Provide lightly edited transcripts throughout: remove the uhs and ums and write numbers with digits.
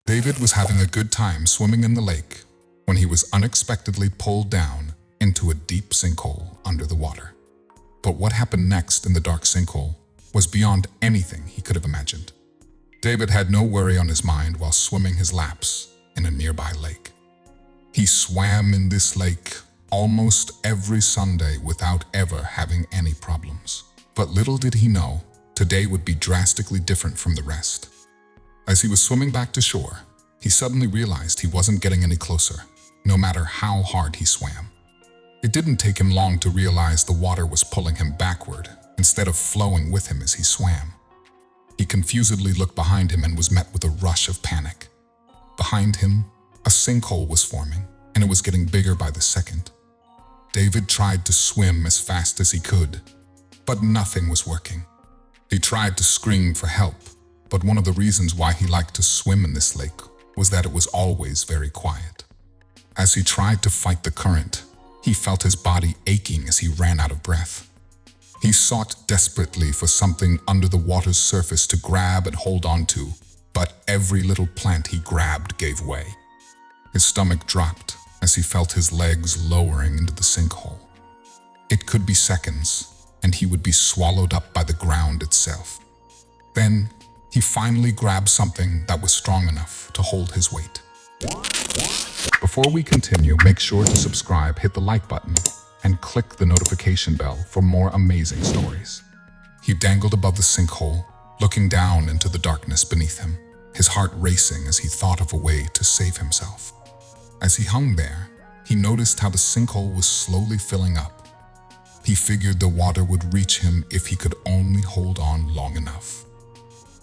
David was having a good time swimming in the lake when he was unexpectedly pulled down into a deep sinkhole under the water. But what happened next in the dark sinkhole was beyond anything he could have imagined. David had no worry on his mind while swimming his laps in a nearby lake. He swam in this lake almost every Sunday without ever having any problems. But little did he know, today would be drastically different from the rest. As he was swimming back to shore, he suddenly realized he wasn't getting any closer, no matter how hard he swam. It didn't take him long to realize the water was pulling him backward instead of flowing with him as he swam. He confusedly looked behind him and was met with a rush of panic. Behind him, a sinkhole was forming, and it was getting bigger by the second. David tried to swim as fast as he could, but nothing was working. He tried to scream for help, but one of the reasons why he liked to swim in this lake was that it was always very quiet. As he tried to fight the current, he felt his body aching as he ran out of breath. He sought desperately for something under the water's surface to grab and hold on to, but every little plant he grabbed gave way. His stomach dropped as he felt his legs lowering into the sinkhole. It could be seconds, and he would be swallowed up by the ground itself. Then, he finally grabbed something that was strong enough to hold his weight. Before we continue, make sure to subscribe, hit the like button, and click the notification bell for more amazing stories. He dangled above the sinkhole, looking down into the darkness beneath him, his heart racing as he thought of a way to save himself. As he hung there, he noticed how the sinkhole was slowly filling up. He figured the water would reach him if he could only hold on long enough.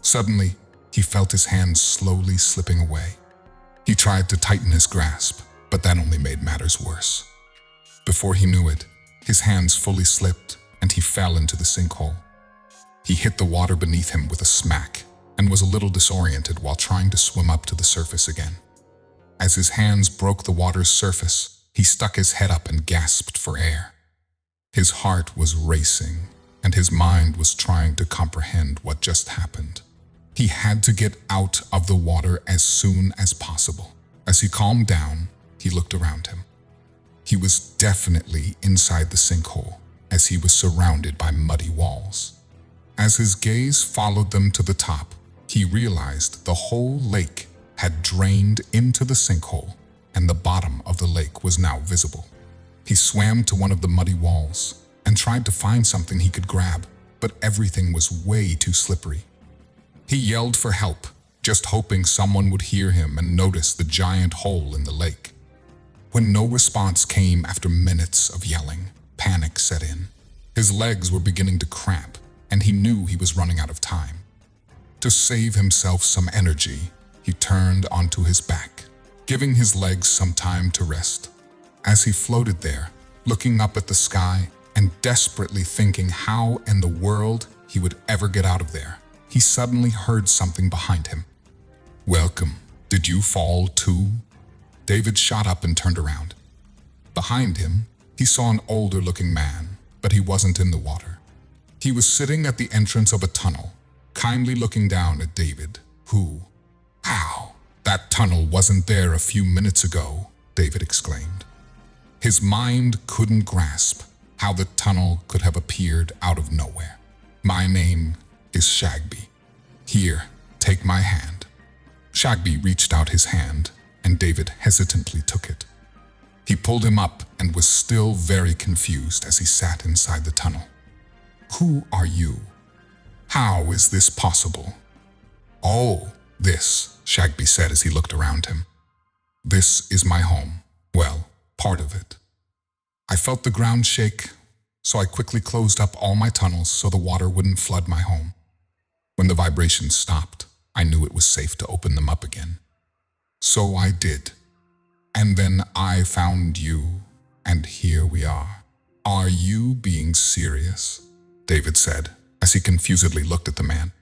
Suddenly, he felt his hands slowly slipping away. He tried to tighten his grasp, but that only made matters worse. Before he knew it, his hands fully slipped and he fell into the sinkhole. He hit the water beneath him with a smack and was a little disoriented while trying to swim up to the surface again. As his hands broke the water's surface, he stuck his head up and gasped for air. His heart was racing and his mind was trying to comprehend what just happened. He had to get out of the water as soon as possible. As he calmed down, he looked around him. He was definitely inside the sinkhole, as he was surrounded by muddy walls. As his gaze followed them to the top, he realized the whole lake had drained into the sinkhole, and the bottom of the lake was now visible. He swam to one of the muddy walls and tried to find something he could grab, but everything was way too slippery. He yelled for help, just hoping someone would hear him and notice the giant hole in the lake. When no response came after minutes of yelling, panic set in. His legs were beginning to cramp, and he knew he was running out of time. To save himself some energy, he turned onto his back, giving his legs some time to rest. As he floated there, looking up at the sky and desperately thinking how in the world he would ever get out of there, he suddenly heard something behind him. "Welcome. Did you fall too?" David shot up and turned around. Behind him, he saw an older-looking man, but he wasn't in the water. He was sitting at the entrance of a tunnel, kindly looking down at David, who, "How? That tunnel wasn't there a few minutes ago," David exclaimed. His mind couldn't grasp how the tunnel could have appeared out of nowhere. "My name is Shagby. Here, take my hand." Shagby reached out his hand, and David hesitantly took it. He pulled him up and was still very confused as he sat inside the tunnel. "Who are you? How is this possible?" "Oh, this," Shagby said as he looked around him. "This is my home. Well, part of it. I felt the ground shake, so I quickly closed up all my tunnels so the water wouldn't flood my home. When the vibrations stopped, I knew it was safe to open them up again. So I did. And then I found you, and here we are." "Are you being serious?" David said, as he confusedly looked at the man.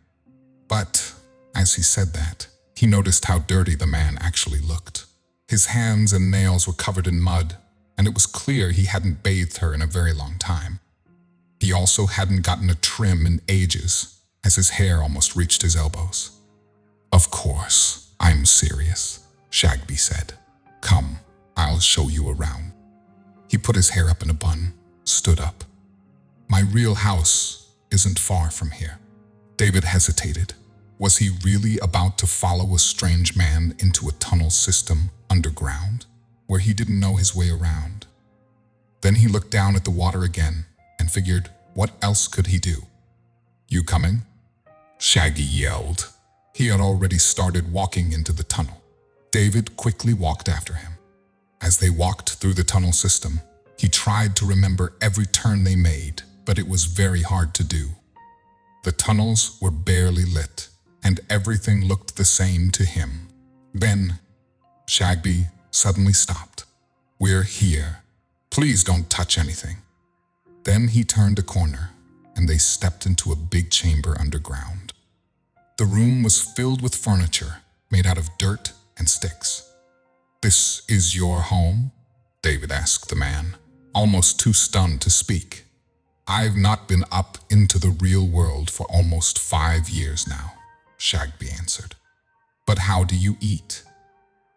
But as he said that, he noticed how dirty the man actually looked. His hands and nails were covered in mud, and it was clear he hadn't bathed her in a very long time. He also hadn't gotten a trim in ages, as his hair almost reached his elbows. "Of course, I'm serious, Shagby said. Come, I'll show you around. He put his hair up in a bun, stood up. My real house isn't far from here. David hesitated. Was he really about to follow a strange man into a tunnel system underground, where he didn't know his way around? Then he looked down at the water again and figured, what else could he do? You coming? Shaggy yelled. He had already started walking into the tunnel. David quickly walked after him. As they walked through the tunnel system, he tried to remember every turn they made, but it was very hard to do. The tunnels were barely lit, and everything looked the same to him. Then, Shagby suddenly stopped. We're here. Please don't touch anything. Then he turned a corner, and they stepped into a big chamber underground. The room was filled with furniture made out of dirt and sticks. This is your home? David asked the man, almost too stunned to speak. I've not been up into the real world for almost 5 years now, Shagby answered. But how do you eat?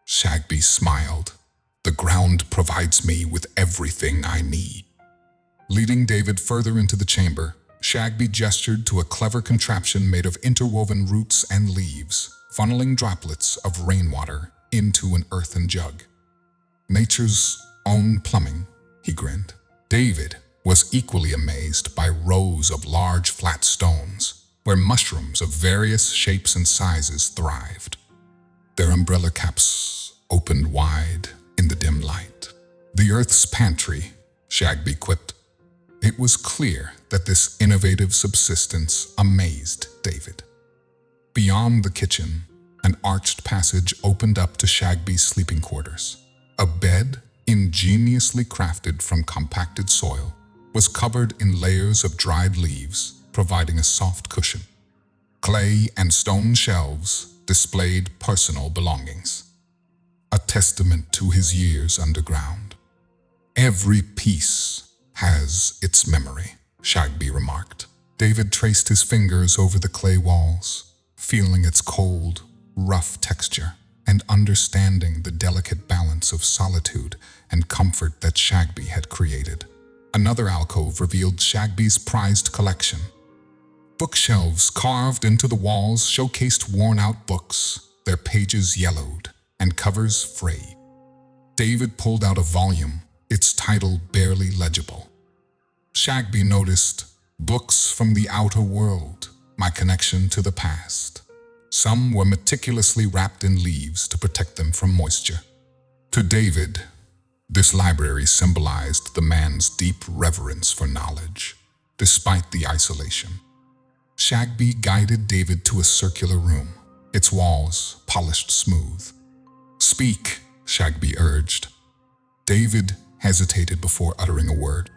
Shagby smiled. The ground provides me with everything I need. Leading David further into the chamber, Shagby gestured to a clever contraption made of interwoven roots and leaves, funneling droplets of rainwater into an earthen jug. Nature's own plumbing, he grinned. David was equally amazed by rows of large flat stones, where mushrooms of various shapes and sizes thrived. Their umbrella caps opened wide in the dim light. The Earth's pantry, Shagby quipped. It was clear that this innovative subsistence amazed David. Beyond the kitchen, an arched passage opened up to Shagby's sleeping quarters. A bed, ingeniously crafted from compacted soil, was covered in layers of dried leaves, providing a soft cushion. Clay and stone shelves displayed personal belongings, a testament to his years underground. Every piece has its memory, Shagby remarked. David traced his fingers over the clay walls, feeling its cold, rough texture and understanding the delicate balance of solitude and comfort that Shagby had created. Another alcove revealed Shagby's prized collection. Bookshelves carved into the walls showcased worn-out books, their pages yellowed and covers frayed. David pulled out a volume, its title barely legible. Shagby noticed, Books from the Outer World, My Connection to the Past. Some were meticulously wrapped in leaves to protect them from moisture. To David, this library symbolized the man's deep reverence for knowledge, despite the isolation. Shagby guided David to a circular room, its walls polished smooth. Speak, Shagby urged. David hesitated before uttering a word.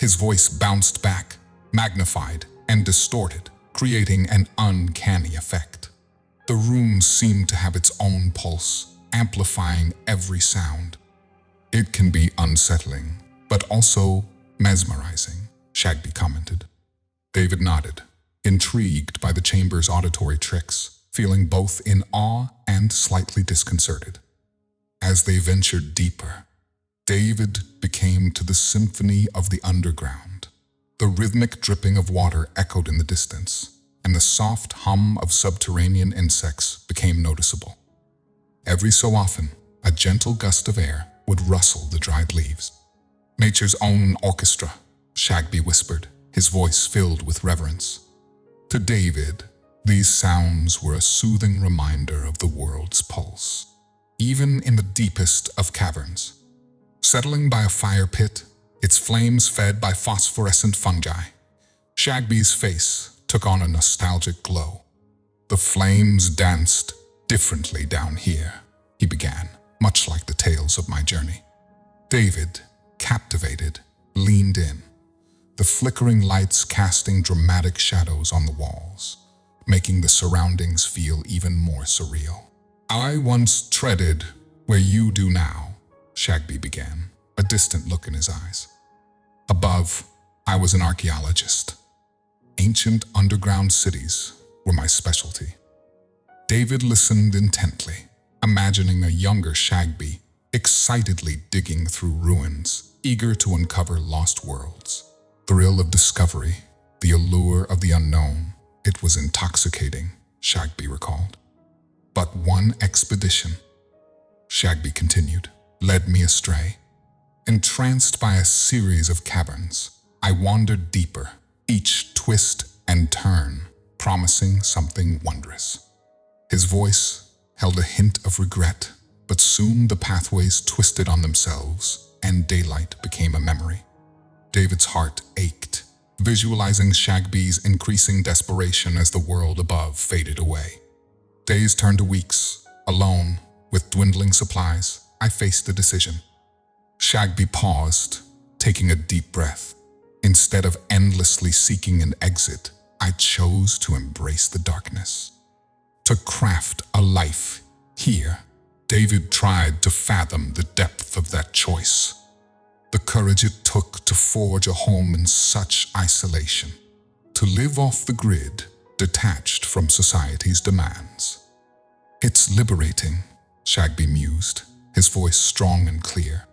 His voice bounced back, magnified and distorted, creating an uncanny effect. The room seemed to have its own pulse, amplifying every sound. It can be unsettling, but also mesmerizing, Shagby commented. David nodded, intrigued by the chamber's auditory tricks, feeling both in awe and slightly disconcerted. As they ventured deeper, David became to the symphony of the underground. The rhythmic dripping of water echoed in the distance, and the soft hum of subterranean insects became noticeable. Every so often, a gentle gust of air would rustle the dried leaves. Nature's own orchestra, Shagby whispered, his voice filled with reverence. To David, these sounds were a soothing reminder of the world's pulse, even in the deepest of caverns. Settling by a fire pit, its flames fed by phosphorescent fungi, Shagby's face took on a nostalgic glow. The flames danced differently down here, he began, much like the tales of my journey. David, captivated, leaned in, the flickering lights casting dramatic shadows on the walls, making the surroundings feel even more surreal. I once treaded where you do now, Shagby began, a distant look in his eyes. Above, I was an archaeologist. Ancient underground cities were my specialty. David listened intently, imagining a younger Shagby excitedly digging through ruins, eager to uncover lost worlds. Thrill of discovery, the allure of the unknown. It was intoxicating, Shagby recalled. But one expedition, Shagby continued, led me astray. Entranced by a series of caverns, I wandered deeper, each twist and turn promising something wondrous. His voice held a hint of regret, but soon the pathways twisted on themselves and daylight became a memory. David's heart ached, visualizing Shagby's increasing desperation as the world above faded away. Days turned to weeks. Alone, with dwindling supplies, I faced a decision. Shagby paused, taking a deep breath. Instead of endlessly seeking an exit, I chose to embrace the darkness. To craft a life here, David tried to fathom the depth of that choice. The courage it took to forge a home in such isolation. To live off the grid, detached from society's demands. It's liberating, Shagby mused, his voice strong and clear.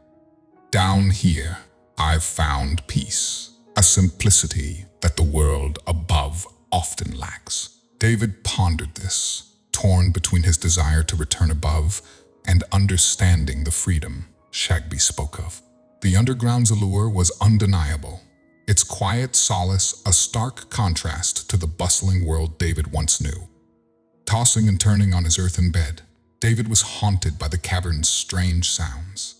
Down here, I've found peace, a simplicity that the world above often lacks. David pondered this, torn between his desire to return above and understanding the freedom Shagby spoke of. The underground's allure was undeniable, its quiet solace a stark contrast to the bustling world David once knew. Tossing and turning on his earthen bed, David was haunted by the cavern's strange sounds.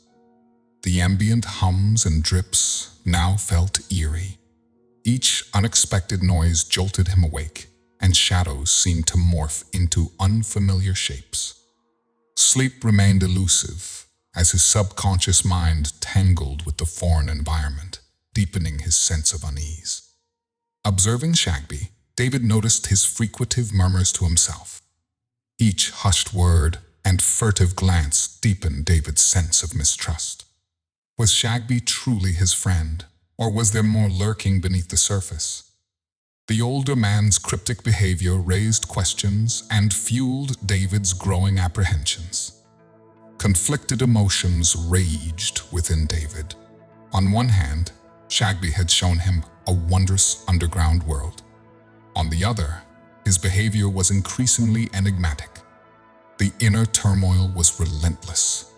The ambient hums and drips now felt eerie. Each unexpected noise jolted him awake, and shadows seemed to morph into unfamiliar shapes. Sleep remained elusive, as his subconscious mind tangled with the foreign environment, deepening his sense of unease. Observing Shagby, David noticed his frequentive murmurs to himself. Each hushed word and furtive glance deepened David's sense of mistrust. Was Shagby truly his friend, or was there more lurking beneath the surface? The older man's cryptic behavior raised questions and fueled David's growing apprehensions. Conflicted emotions raged within David. On one hand, Shagby had shown him a wondrous underground world. On the other, his behavior was increasingly enigmatic. The inner turmoil was relentless.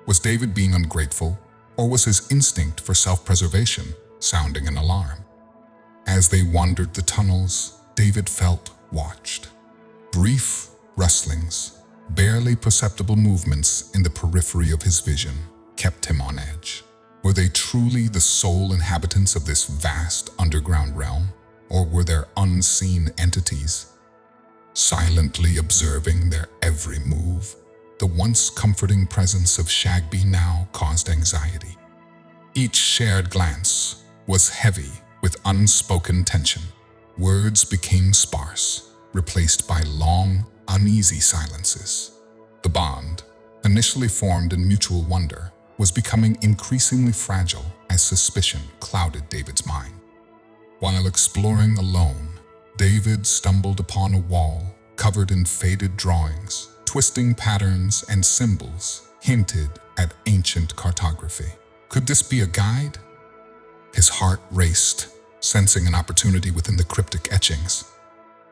Was David being ungrateful, or was his instinct for self-preservation sounding an alarm? As they wandered the tunnels, David felt watched. Brief rustlings, barely perceptible movements in the periphery of his vision kept him on edge. Were they truly the sole inhabitants of this vast underground realm, or were there unseen entities silently observing their every move? The once comforting presence of Shagby now caused anxiety. Each shared glance was heavy with unspoken tension. Words became sparse, replaced by long, uneasy silences. The bond, initially formed in mutual wonder, was becoming increasingly fragile as suspicion clouded David's mind. While exploring alone, David stumbled upon a wall covered in faded drawings. Twisting patterns and symbols hinted at ancient cartography. Could this be a guide? His heart raced, sensing an opportunity within the cryptic etchings.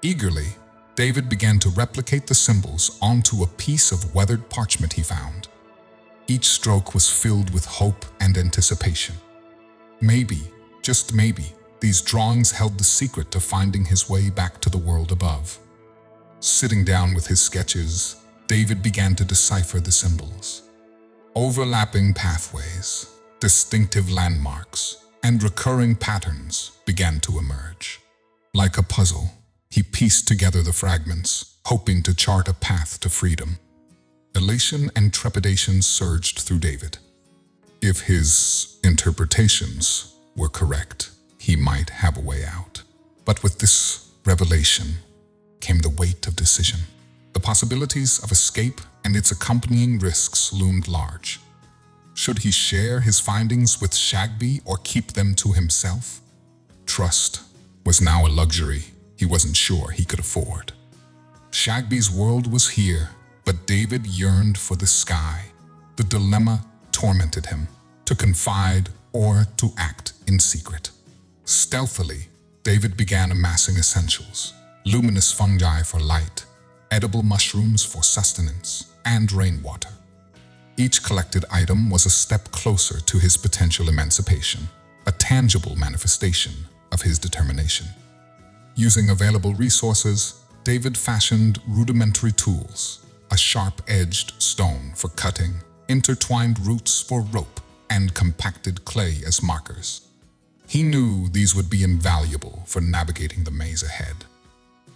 Eagerly, David began to replicate the symbols onto a piece of weathered parchment he found. Each stroke was filled with hope and anticipation. Maybe, just maybe, these drawings held the secret to finding his way back to the world above. Sitting down with his sketches, David began to decipher the symbols. Overlapping pathways, distinctive landmarks, and recurring patterns began to emerge. Like a puzzle, he pieced together the fragments, hoping to chart a path to freedom. Elation and trepidation surged through David. If his interpretations were correct, he might have a way out. But with this revelation came the weight of decision. The possibilities of escape and its accompanying risks loomed large. Should he share his findings with Shagby or keep them to himself? Trust was now a luxury he wasn't sure he could afford. Shagby's world was here, but David yearned for the sky. The dilemma tormented him, to confide or to act in secret. Stealthily, David began amassing essentials: luminous fungi for light, edible mushrooms for sustenance, and rainwater. Each collected item was a step closer to his potential emancipation, a tangible manifestation of his determination. Using available resources, David fashioned rudimentary tools: a sharp-edged stone for cutting, intertwined roots for rope, and compacted clay as markers. He knew these would be invaluable for navigating the maze ahead.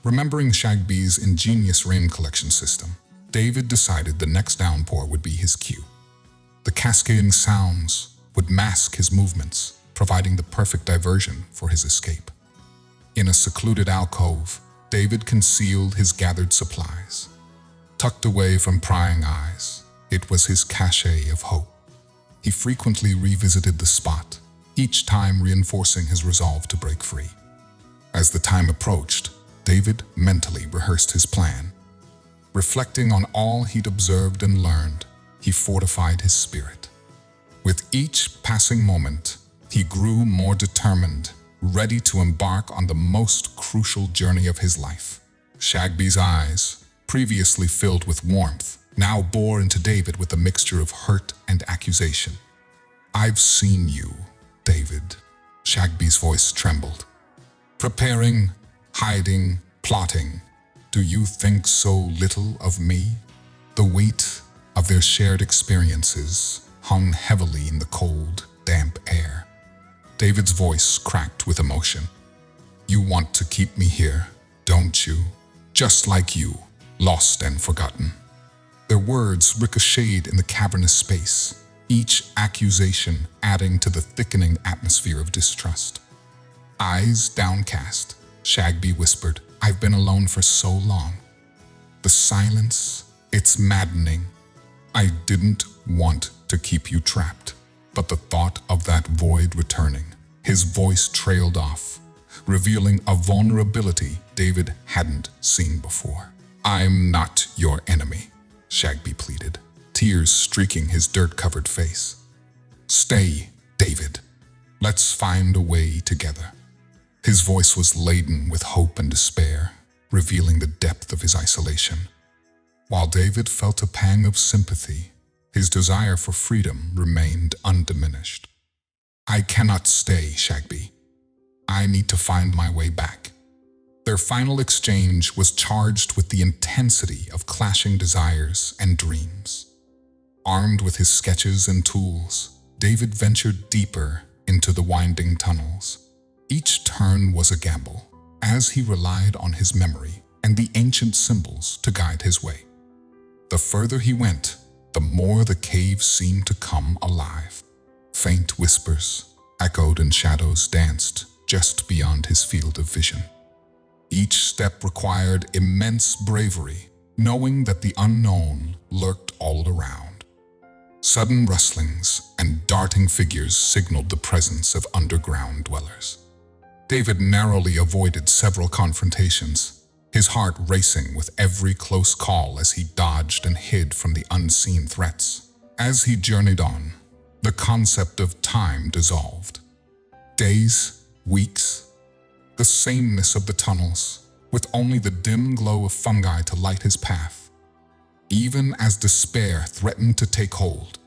Remembering Shagby's ingenious rain collection system, David decided the next downpour would be his cue. The cascading sounds would mask his movements, providing the perfect diversion for his escape. In a secluded alcove, David concealed his gathered supplies. Tucked away from prying eyes, it was his cache of hope. He frequently revisited the spot, each time reinforcing his resolve to break free. As the time approached, David mentally rehearsed his plan. Reflecting on all he'd observed and learned, he fortified his spirit. With each passing moment, he grew more determined, ready to embark on the most crucial journey of his life. Shagby's eyes, previously filled with warmth, now bore into David with a mixture of hurt and accusation. "I've seen you, David." Shagby's voice trembled. "Preparing, hiding, plotting. Do you think so little of me?" The weight of their shared experiences hung heavily in the cold, damp air. David's voice cracked with emotion. "You want to keep me here, don't you? Just like you, lost and forgotten." Their words ricocheted in the cavernous space, each accusation adding to the thickening atmosphere of distrust. Eyes downcast, Shagby whispered, "I've been alone for so long. The silence, it's maddening. I didn't want to keep you trapped, but the thought of that void returning." His voice trailed off, revealing a vulnerability David hadn't seen before. "I'm not your enemy," Shagby pleaded, tears streaking his dirt-covered face. "Stay, David. Let's find a way together." His voice was laden with hope and despair, revealing the depth of his isolation. While David felt a pang of sympathy, his desire for freedom remained undiminished. "I cannot stay, Shagby. I need to find my way back." Their final exchange was charged with the intensity of clashing desires and dreams. Armed with his sketches and tools, David ventured deeper into the winding tunnels. Each turn was a gamble, as he relied on his memory and the ancient symbols to guide his way. The further he went, the more the cave seemed to come alive. Faint whispers echoed and shadows danced just beyond his field of vision. Each step required immense bravery, knowing that the unknown lurked all around. Sudden rustlings and darting figures signaled the presence of underground dwellers. David narrowly avoided several confrontations, his heart racing with every close call as he dodged and hid from the unseen threats. As he journeyed on, the concept of time dissolved. Days, weeks, the sameness of the tunnels, with only the dim glow of fungi to light his path. Even as despair threatened to take hold,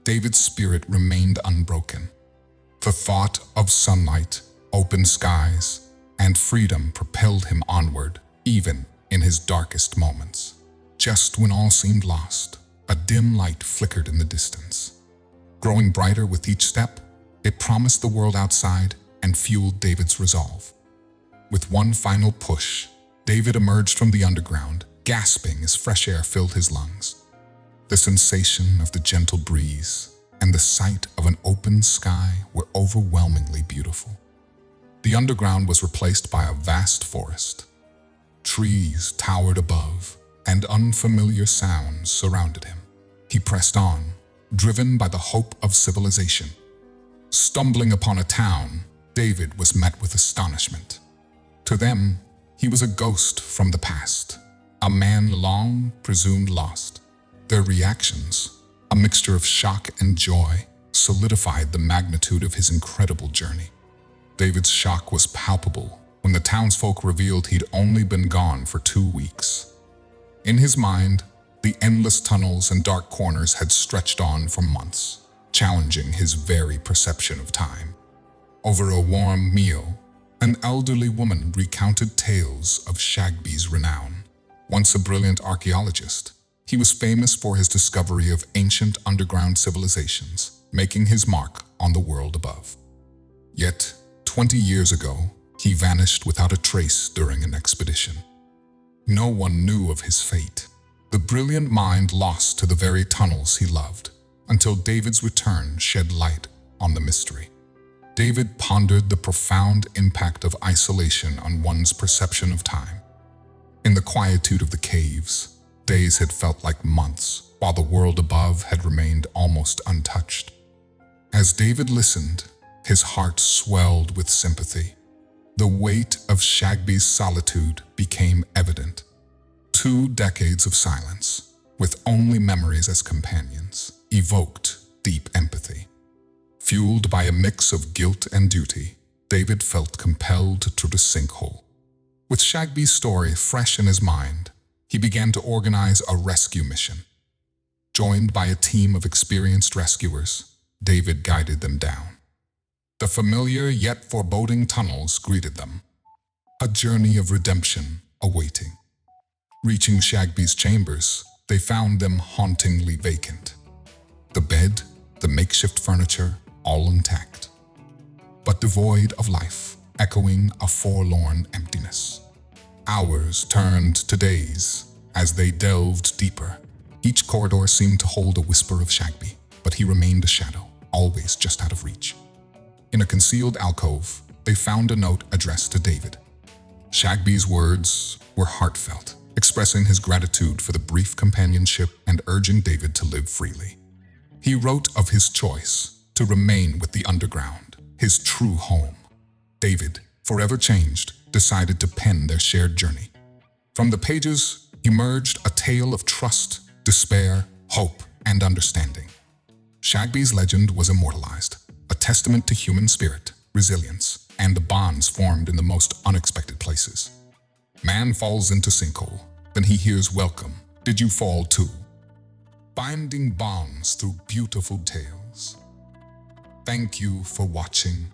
David's spirit remained unbroken. The thought of sunlight, open skies, and freedom propelled him onward, even in his darkest moments. Just when all seemed lost, a dim light flickered in the distance. Growing brighter with each step, it promised the world outside and fueled David's resolve. With one final push, David emerged from the underground, gasping as fresh air filled his lungs. The sensation of the gentle breeze and the sight of an open sky were overwhelmingly beautiful. The underground was replaced by a vast forest. Trees towered above, and unfamiliar sounds surrounded him. He pressed on, driven by the hope of civilization. Stumbling upon a town, David was met with astonishment. To them, he was a ghost from the past, a man long presumed lost. Their reactions, a mixture of shock and joy, solidified the magnitude of his incredible journey. David's shock was palpable when the townsfolk revealed he'd only been gone for 2 weeks. In his mind, the endless tunnels and dark corners had stretched on for months, challenging his very perception of time. Over a warm meal, an elderly woman recounted tales of Shag's renown. Once a brilliant archaeologist, he was famous for his discovery of ancient underground civilizations, making his mark on the world above. Yet, 20 years ago, he vanished without a trace during an expedition. No one knew of his fate. The brilliant mind lost to the very tunnels he loved, until David's return shed light on the mystery. David pondered the profound impact of isolation on one's perception of time. In the quietude of the caves, days had felt like months, while the world above had remained almost untouched. As David listened, his heart swelled with sympathy. The weight of Shag's solitude became evident. 2 decades of silence, with only memories as companions, evoked deep empathy. Fueled by a mix of guilt and duty, David felt compelled to the Sinkhole. With Shag's story fresh in his mind, he began to organize a rescue mission. Joined by a team of experienced rescuers, David guided them down. The familiar yet foreboding tunnels greeted them, a journey of redemption awaiting. Reaching Shag's chambers, they found them hauntingly vacant. The bed, the makeshift furniture, all intact, but devoid of life, echoing a forlorn emptiness. Hours turned to days as they delved deeper. Each corridor seemed to hold a whisper of Shag, but he remained a shadow, always just out of reach. In a concealed alcove, they found a note addressed to David. Shag's words were heartfelt, expressing his gratitude for the brief companionship and urging David to live freely. He wrote of his choice to remain with the underground, his true home. David, forever changed, decided to pen their shared journey. From the pages emerged a tale of trust, despair, hope, and understanding. Shag's legend was immortalized, a testament to human spirit, resilience, and the bonds formed in the most unexpected places. Man falls into Sinkhole, then he hears welcome, did you fall too? Binding bonds through beautiful tales. Thank you for watching.